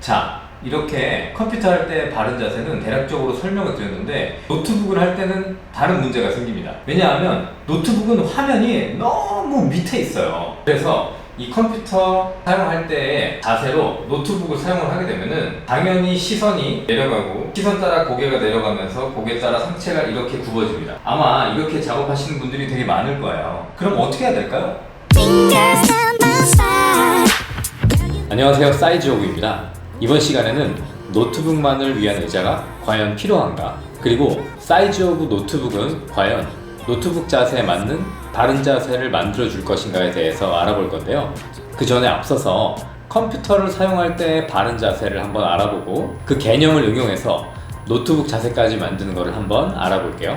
자, 이렇게 컴퓨터 할 때 바른 자세는 대략적으로 설명을 드렸는데 노트북을 할 때는 다른 문제가 생깁니다. 왜냐하면 노트북은 화면이 너무 밑에 있어요. 그래서 이 컴퓨터 사용할 때의 자세로 노트북을 사용을 하게 되면은 당연히 시선이 내려가고 시선 따라 고개가 내려가면서 고개 따라 상체가 이렇게 굽어집니다. 아마 이렇게 작업하시는 분들이 되게 많을 거예요. 그럼 어떻게 해야 될까요? 안녕하세요, 사이즈오브입니다. 이번 시간에는 노트북만을 위한 의자가 과연 필요한가? 그리고 사이즈오브 노트북은 과연 노트북 자세에 맞는 바른 자세를 만들어 줄 것인가에 대해서 알아볼 건데요. 그 전에 앞서서 컴퓨터를 사용할 때 바른 자세를 한번 알아보고 그 개념을 응용해서 노트북 자세까지 만드는 것을 한번 알아볼게요.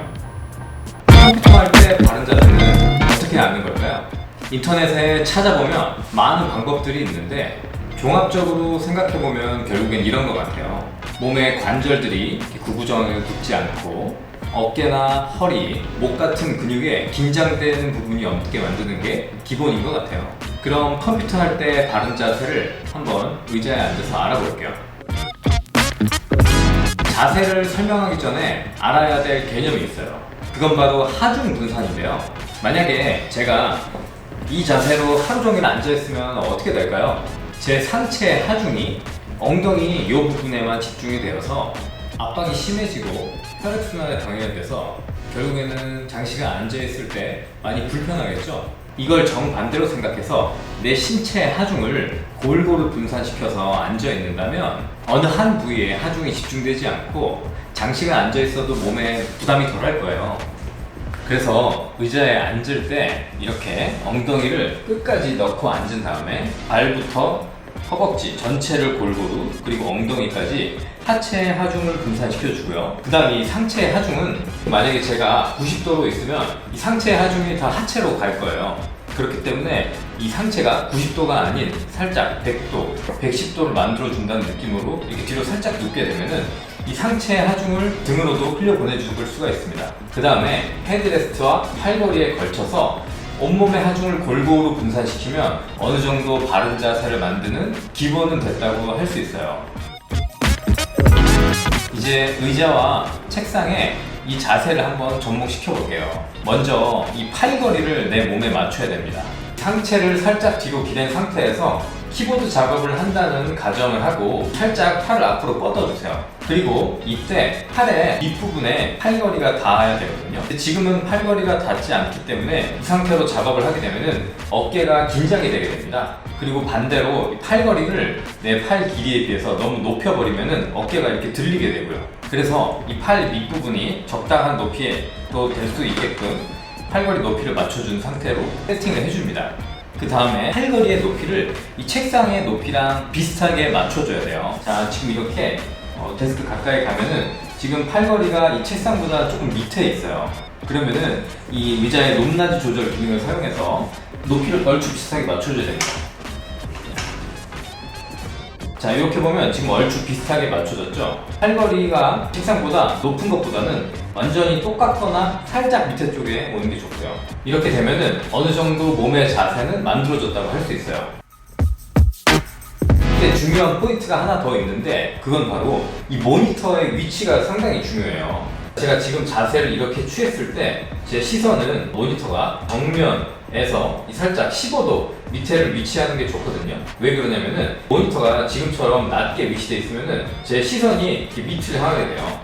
컴퓨터 할 때 바른 자세는 어떻게 하는 걸까요? 인터넷에 찾아보면 많은 방법들이 있는데 종합적으로 생각해보면 결국엔 이런 것 같아요. 몸의 관절들이 구부정하게 굳지 않고 어깨나 허리, 목 같은 근육에 긴장되는 부분이 없게 만드는 게 기본인 것 같아요. 그럼 컴퓨터 할 때 바른 자세를 한번 의자에 앉아서 알아볼게요. 자세를 설명하기 전에 알아야 될 개념이 있어요. 그건 바로 하중 분산인데요. 만약에 제가 이 자세로 하루 종일 앉아있으면 어떻게 될까요? 제 상체 하중이 엉덩이 이 부분에만 집중이 되어서 압박이 심해지고 혈액순환에 방해가 돼서 결국에는 장시간 앉아있을 때 많이 불편하겠죠? 이걸 정반대로 생각해서 내 신체 하중을 골고루 분산시켜서 앉아있는다면 어느 한 부위에 하중이 집중되지 않고 장시간 앉아있어도 몸에 부담이 덜할 거예요. 그래서 의자에 앉을 때 이렇게 엉덩이를 끝까지 넣고 앉은 다음에 발부터 허벅지 전체를 골고루 그리고 엉덩이까지 하체의 하중을 분산시켜 주고요. 그 다음 이 상체의 하중은 만약에 제가 90도로 있으면 이 상체의 하중이 다 하체로 갈 거예요. 그렇기 때문에 이 상체가 90도가 아닌 살짝 100도, 110도를 만들어 준다는 느낌으로 이렇게 뒤로 살짝 눕게 되면은 이 상체의 하중을 등으로도 흘려보내줄 수가 있습니다. 그 다음에 헤드레스트와 팔걸이에 걸쳐서 온몸의 하중을 골고루 분산시키면 어느 정도 바른 자세를 만드는 기본은 됐다고 할 수 있어요. 이제 의자와 책상에 이 자세를 한번 접목시켜 볼게요. 먼저 이 팔걸이를 내 몸에 맞춰야 됩니다. 상체를 살짝 뒤로 기댄 상태에서 키보드 작업을 한다는 가정을 하고 살짝 팔을 앞으로 뻗어주세요. 그리고 이때 팔의 윗부분에 팔걸이가 닿아야 되거든요. 근데 지금은 팔걸이가 닿지 않기 때문에 이 상태로 작업을 하게 되면 어깨가 긴장이 되게 됩니다. 그리고 반대로 팔걸이를 내 팔 길이에 비해서 너무 높여버리면 어깨가 이렇게 들리게 되고요. 그래서 이 팔 밑부분이 적당한 높이에 또 될 수 있게끔 팔걸이 높이를 맞춰준 상태로 세팅을 해줍니다. 그 다음에 팔걸이의 높이를 이 책상의 높이랑 비슷하게 맞춰줘야 돼요. 자, 지금 이렇게 데스크 가까이 가면은 지금 팔걸이가 이 책상보다 조금 밑에 있어요. 그러면은 이 의자의 높낮이 조절 기능을 사용해서 높이를 얼추 비슷하게 맞춰줘야 됩니다. 자, 이렇게 보면 지금 얼추 비슷하게 맞춰졌죠? 팔걸이가 책상보다 높은 것보다는 완전히 똑같거나 살짝 밑에 쪽에 오는 게 좋고요. 이렇게 되면은 어느 정도 몸의 자세는 만들어졌다고 할 수 있어요. 근데 중요한 포인트가 하나 더 있는데 그건 바로 이 모니터의 위치가 상당히 중요해요. 제가 지금 자세를 이렇게 취했을 때 제 시선은 모니터가 정면에서 살짝 15도 밑에를 위치하는 게 좋거든요. 왜 그러냐면은 모니터가 지금처럼 낮게 위치되어 있으면은 제 시선이 이렇게 밑을 향하게 돼요.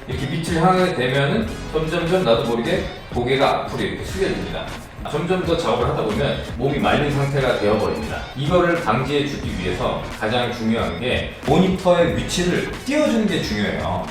이렇게 밑을 향하게 되면은 점점점 나도 모르게 고개가 앞으로 이렇게 숙여집니다. 점점 더 작업을 하다 보면 몸이 말린 상태가 되어버립니다. 이거를 방지해 주기 위해서 가장 중요한 게 모니터의 위치를 띄워주는 게 중요해요.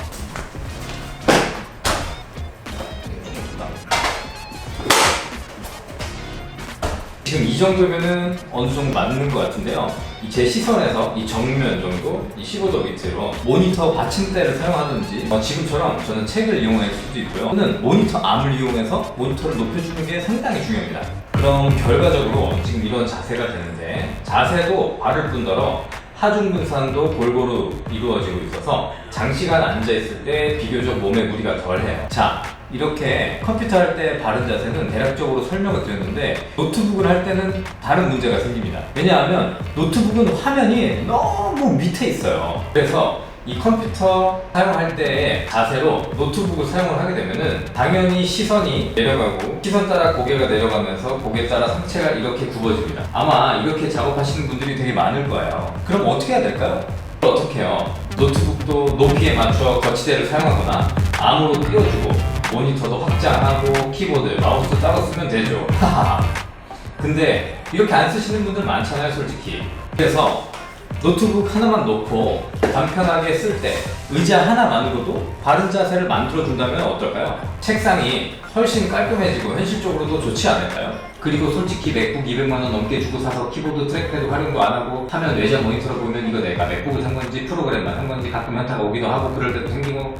지금 이 정도면은 어느 정도 맞는 것 같은데요. 제 시선에서 이 정면 정도, 이 15도 밑으로 모니터 받침대를 사용하든지 지금처럼 저는 책을 이용할 수도 있고요. 또는 모니터 암을 이용해서 모니터를 높여주는 게 상당히 중요합니다. 그럼 결과적으로 지금 이런 자세가 되는데 자세도 바를 뿐더러 하중 분산도 골고루 이루어지고 있어서 장시간 앉아있을 때 비교적 몸에 무리가 덜해요. 자, 이렇게 컴퓨터 할 때 바른 자세는 대략적으로 설명을 드렸는데 노트북을 할 때는 다른 문제가 생깁니다. 왜냐하면 노트북은 화면이 너무 밑에 있어요. 그래서 이 컴퓨터 사용할 때의 자세로 노트북을 사용을 하게 되면은 당연히 시선이 내려가고 시선 따라 고개가 내려가면서 고개 따라 상체가 이렇게 굽어집니다. 아마 이렇게 작업하시는 분들이 되게 많을 거예요. 그럼 어떻게 해야 될까요? 어떻게 해요? 노트북도 높이에 맞춰 거치대를 사용하거나 암으로 띄워주고 모니터도 확장하고 키보드, 마우스 따로 쓰면 되죠. 근데 이렇게 안 쓰시는 분들 많잖아요, 솔직히. 그래서 노트북 하나만 놓고 간편하게 쓸 때 의자 하나만으로도 바른 자세를 만들어준다면 어떨까요? 책상이 훨씬 깔끔해지고 현실적으로도 좋지 않을까요? 그리고 솔직히 맥북 200만원 넘게 주고 사서 키보드 트랙패드 활용도 안 하고 화면 외장 모니터로 보면 이거 내가 맥북을 산 건지 프로그램만 한 건지 가끔 현타가 오기도 하고 그럴 때도 생기고.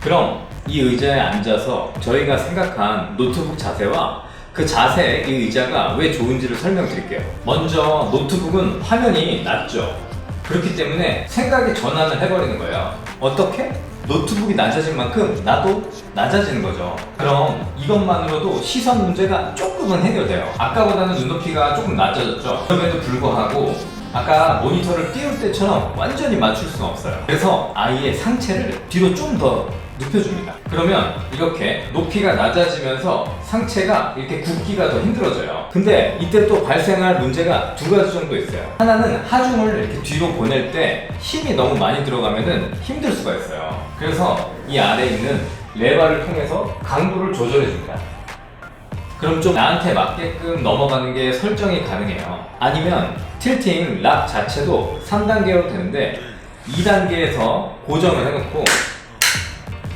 그럼 이 의자에 앉아서 저희가 생각한 노트북 자세와 그 자세, 이 의자가 왜 좋은지를 설명드릴게요. 먼저 노트북은 화면이 낮죠. 그렇기 때문에 생각의 전환을 해버리는 거예요. 어떻게? 노트북이 낮아진 만큼 나도 낮아지는 거죠. 그럼 이것만으로도 시선 문제가 조금은 해결돼요. 아까보다는 눈높이가 조금 낮아졌죠. 그럼에도 불구하고 아까 모니터를 띄울 때처럼 완전히 맞출 수는 없어요. 그래서 아예 상체를 뒤로 좀 더 눕혀줍니다. 그러면 이렇게 높이가 낮아지면서 상체가 이렇게 굽기가 더 힘들어져요. 근데 이때 또 발생할 문제가 두 가지 정도 있어요. 하나는 하중을 이렇게 뒤로 보낼 때 힘이 너무 많이 들어가면은 힘들 수가 있어요. 그래서 이 아래에 있는 레버를 통해서 강도를 조절해 줍니다. 그럼 좀 나한테 맞게끔 넘어가는 게 설정이 가능해요. 아니면 틸팅 락 자체도 3단계로 되는데 2단계에서 고정을 해놓고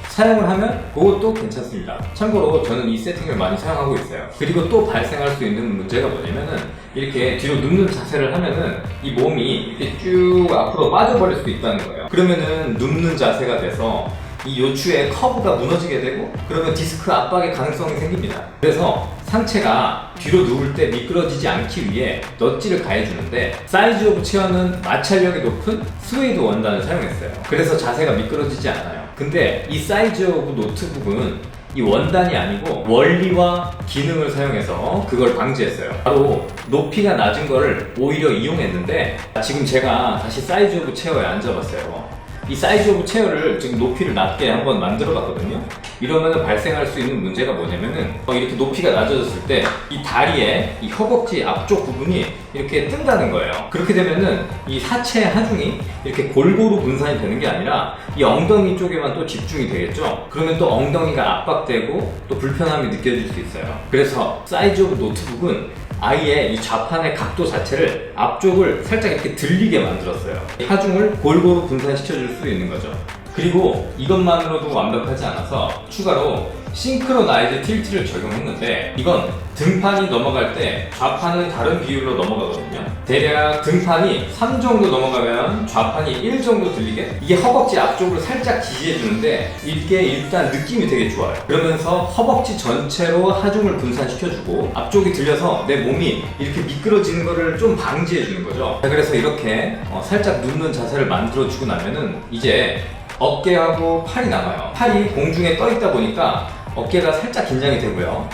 사용을 하면 그것도 괜찮습니다. 참고로 저는 이 세팅을 많이 사용하고 있어요. 그리고 또 발생할 수 있는 문제가 뭐냐면은 이렇게 뒤로 눕는 자세를 하면은 이 몸이 이렇게 쭉 앞으로 빠져버릴 수도 있다는 거예요. 그러면은 눕는 자세가 돼서 이 요추의 커브가 무너지게 되고 그러면 디스크 압박의 가능성이 생깁니다. 그래서 상체가 뒤로 누울 때 미끄러지지 않기 위해 넛지를 가해주는데 사이즈 오브 체어는 마찰력이 높은 스웨이드 원단을 사용했어요. 그래서 자세가 미끄러지지 않아요. 근데 이 사이즈 오브 노트북은 이 원단이 아니고 원리와 기능을 사용해서 그걸 방지했어요. 바로 높이가 낮은 거를 오히려 이용했는데 지금 제가 다시 사이즈 오브 체어에 앉아봤어요. 이 사이즈 오브 체어를 지금 높이를 낮게 한번 만들어 봤거든요. 이러면 발생할 수 있는 문제가 뭐냐면은 이렇게 높이가 낮아졌을 때 이 다리에 이 허벅지 앞쪽 부분이 이렇게 뜬다는 거예요. 그렇게 되면은 이 하체 하중이 이렇게 골고루 분산이 되는 게 아니라 이 엉덩이 쪽에만 또 집중이 되겠죠. 그러면 또 엉덩이가 압박되고 또 불편함이 느껴질 수 있어요. 그래서 사이즈 오브 노트북은 아예 이 좌판의 각도 자체를 앞쪽을 살짝 이렇게 들리게 만들었어요. 하중을 골고루 분산시켜줄 수 있는 거죠. 그리고 이것만으로도 완벽하지 않아서 추가로 싱크로나이즈 틸트를 적용했는데 이건 등판이 넘어갈 때 좌판은 다른 비율로 넘어가거든요. 대략 등판이 3 정도 넘어가면 좌판이 1 정도 들리게 이게 허벅지 앞쪽을 살짝 지지해주는데 이게 일단 느낌이 되게 좋아요. 그러면서 허벅지 전체로 하중을 분산시켜주고 앞쪽이 들려서 내 몸이 이렇게 미끄러지는 거를 좀 방지해주는 거죠. 그래서 이렇게 살짝 눕는 자세를 만들어주고 나면은 이제 어깨하고 팔이 남아요. 팔이 공중에 떠 있다 보니까 어깨가 살짝 긴장이 되고요.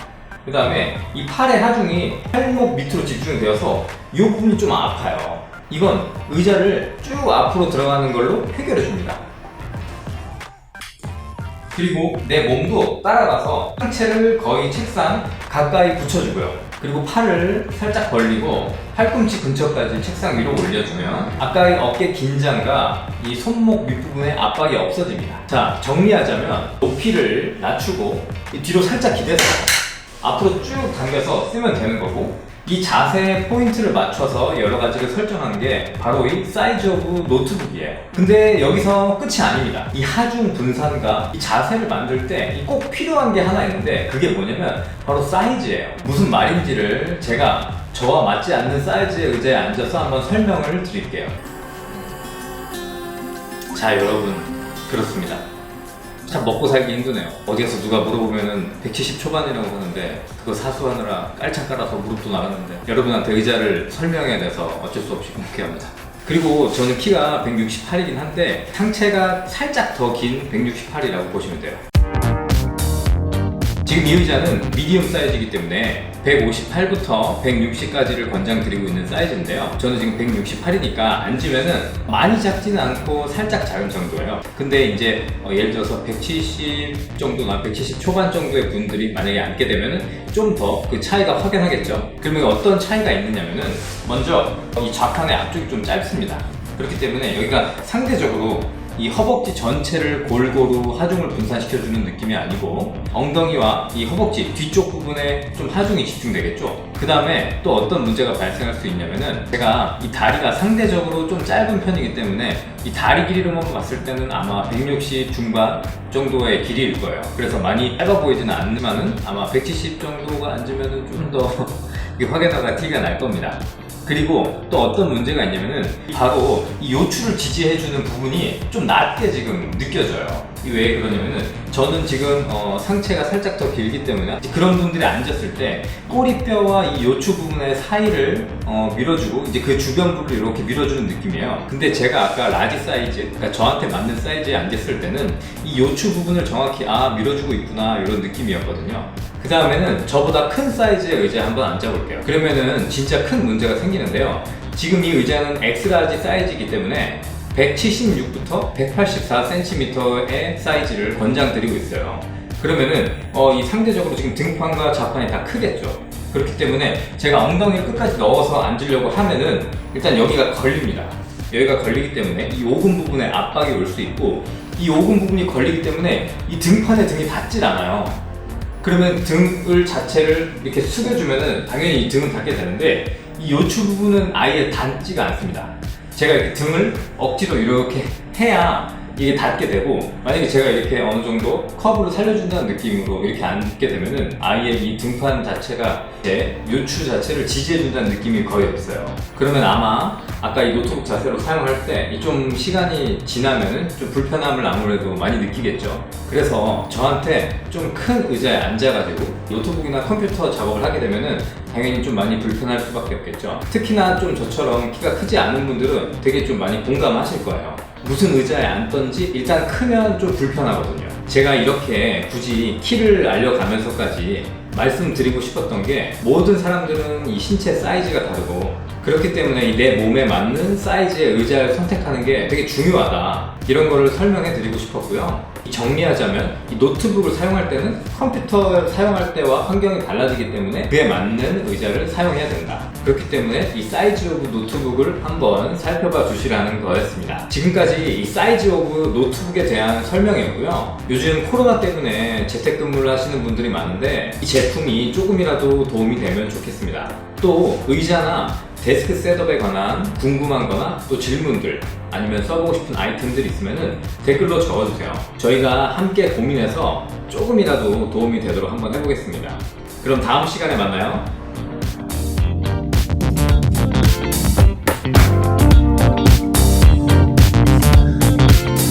그 다음에 이 팔의 하중이 팔목 밑으로 집중이 되어서 이 부분이 좀 아파요. 이건 의자를 쭉 앞으로 들어가는 걸로 해결해 줍니다. 그리고 내 몸도 따라가서 상체를 거의 책상 가까이 붙여주고요. 그리고 팔을 살짝 벌리고 팔꿈치 근처까지 책상 위로 올려주면 아까의 어깨 긴장과 이 손목 밑부분의 압박이 없어집니다. 자, 정리하자면 높이를 낮추고 뒤로 살짝 기대서 앞으로 쭉 당겨서 쓰면 되는 거고 이 자세의 포인트를 맞춰서 여러 가지를 설정하는 게 바로 이 사이즈 오브 노트북이에요. 근데 여기서 끝이 아닙니다. 이 하중 분산과 이 자세를 만들 때 꼭 필요한 게 하나 있는데 그게 뭐냐면 바로 사이즈예요. 무슨 말인지를 제가 저와 맞지 않는 사이즈의 의자에 앉아서 한번 설명을 드릴게요. 자, 여러분, 그렇습니다. 참 먹고 살기 힘드네요. 어디에서 누가 물어보면은 170 초반이라고 하는데 그거 사수하느라 깔창 깔아서 무릎도 나갔는데 여러분한테 의자를 설명해야 돼서 어쩔 수 없이 공개합니다. 그리고 저는 키가 168이긴 한데 상체가 살짝 더 긴 168이라고 보시면 돼요. 지금 이 의자는 미디움 사이즈이기 때문에 158부터 160까지를 권장드리고 있는 사이즈인데요. 저는 지금 168이니까 앉으면은 많이 작지는 않고 살짝 작은 정도예요. 근데 이제 예를 들어서 170 정도나 170 초반 정도의 분들이 만약에 앉게 되면은 좀 더 그 차이가 확연하겠죠. 그러면 어떤 차이가 있느냐면은 먼저 이 좌판의 앞쪽이 좀 짧습니다. 그렇기 때문에 여기가 상대적으로 이 허벅지 전체를 골고루 하중을 분산시켜주는 느낌이 아니고 엉덩이와 이 허벅지 뒤쪽 부분에 좀 하중이 집중되겠죠. 그 다음에 또 어떤 문제가 발생할 수 있냐면은 제가 이 다리가 상대적으로 좀 짧은 편이기 때문에 이 다리 길이로만 봤을 때는 아마 160 중반 정도의 길이일 거예요. 그래서 많이 짧아 보이지는 않지만은 아마 170 정도가 앉으면은 좀 더 확연하게 티가 날 겁니다. 그리고 또 어떤 문제가 있냐면은 바로 이 요추를 지지해주는 부분이 좀 낮게 지금 느껴져요. 왜 그러냐면은 저는 지금 상체가 살짝 더 길기 때문에 그런 분들이 앉았을 때 꼬리뼈와 이 요추 부분의 사이를 밀어주고 이제 그 주변 부분을 이렇게 밀어주는 느낌이에요. 근데 제가 아까 라지 사이즈, 그러니까 저한테 맞는 사이즈에 앉았을 때는 이 요추 부분을 정확히 밀어주고 있구나 이런 느낌이었거든요. 그 다음에는 저보다 큰 사이즈의 의자에 한번 앉아볼게요. 그러면은 진짜 큰 문제가 생기는데요. 지금 이 의자는 X라지 사이즈이기 때문에 176부터 184cm의 사이즈를 권장드리고 있어요. 그러면은 이 상대적으로 지금 등판과 좌판이 다 크겠죠. 그렇기 때문에 제가 엉덩이를 끝까지 넣어서 앉으려고 하면은 일단 여기가 걸립니다. 여기가 걸리기 때문에 이 오금 부분에 압박이 올 수 있고 이 오금 부분이 걸리기 때문에 이 등판에 등이 닿질 않아요. 그러면 등을 자체를 이렇게 숙여주면은 당연히 이 등은 닿게 되는데 이 요추 부분은 아예 닿지가 않습니다. 제가 이렇게 등을 억지로 이렇게 해야 이게 닿게 되고, 만약에 제가 이렇게 어느 정도 커브를 살려준다는 느낌으로 이렇게 앉게 되면은 아예 이 등판 자체가 제 요추 자체를 지지해준다는 느낌이 거의 없어요. 그러면 아마 아까 이 노트북 자세로 사용할 때 좀 시간이 지나면은 좀 불편함을 아무래도 많이 느끼겠죠. 그래서 저한테 좀 큰 의자에 앉아가지고 노트북이나 컴퓨터 작업을 하게 되면은 당연히 좀 많이 불편할 수밖에 없겠죠. 특히나 좀 저처럼 키가 크지 않은 분들은 되게 좀 많이 공감하실 거예요. 무슨 의자에 앉던지 일단 크면 좀 불편하거든요. 제가 이렇게 굳이 키를 알려가면서까지 말씀드리고 싶었던 게 모든 사람들은 이 신체 사이즈가 다르고 그렇기 때문에 내 몸에 맞는 사이즈의 의자를 선택하는 게 되게 중요하다. 이런 거를 설명해 드리고 싶었고요. 정리하자면 이 노트북을 사용할 때는 컴퓨터를 사용할 때와 환경이 달라지기 때문에 그에 맞는 의자를 사용해야 된다. 그렇기 때문에 이 사이즈 오브 노트북을 한번 살펴봐 주시라는 거였습니다. 지금까지 이 사이즈 오브 노트북에 대한 설명이었고요. 요즘 코로나 때문에 재택근무를 하시는 분들이 많은데 이 제품이 조금이라도 도움이 되면 좋겠습니다. 또 의자나 데스크 셋업에 관한 궁금한 거나 또 질문들 아니면 써보고 싶은 아이템들 있으면 댓글로 적어주세요. 저희가 함께 고민해서 조금이라도 도움이 되도록 한번 해보겠습니다. 그럼 다음 시간에 만나요.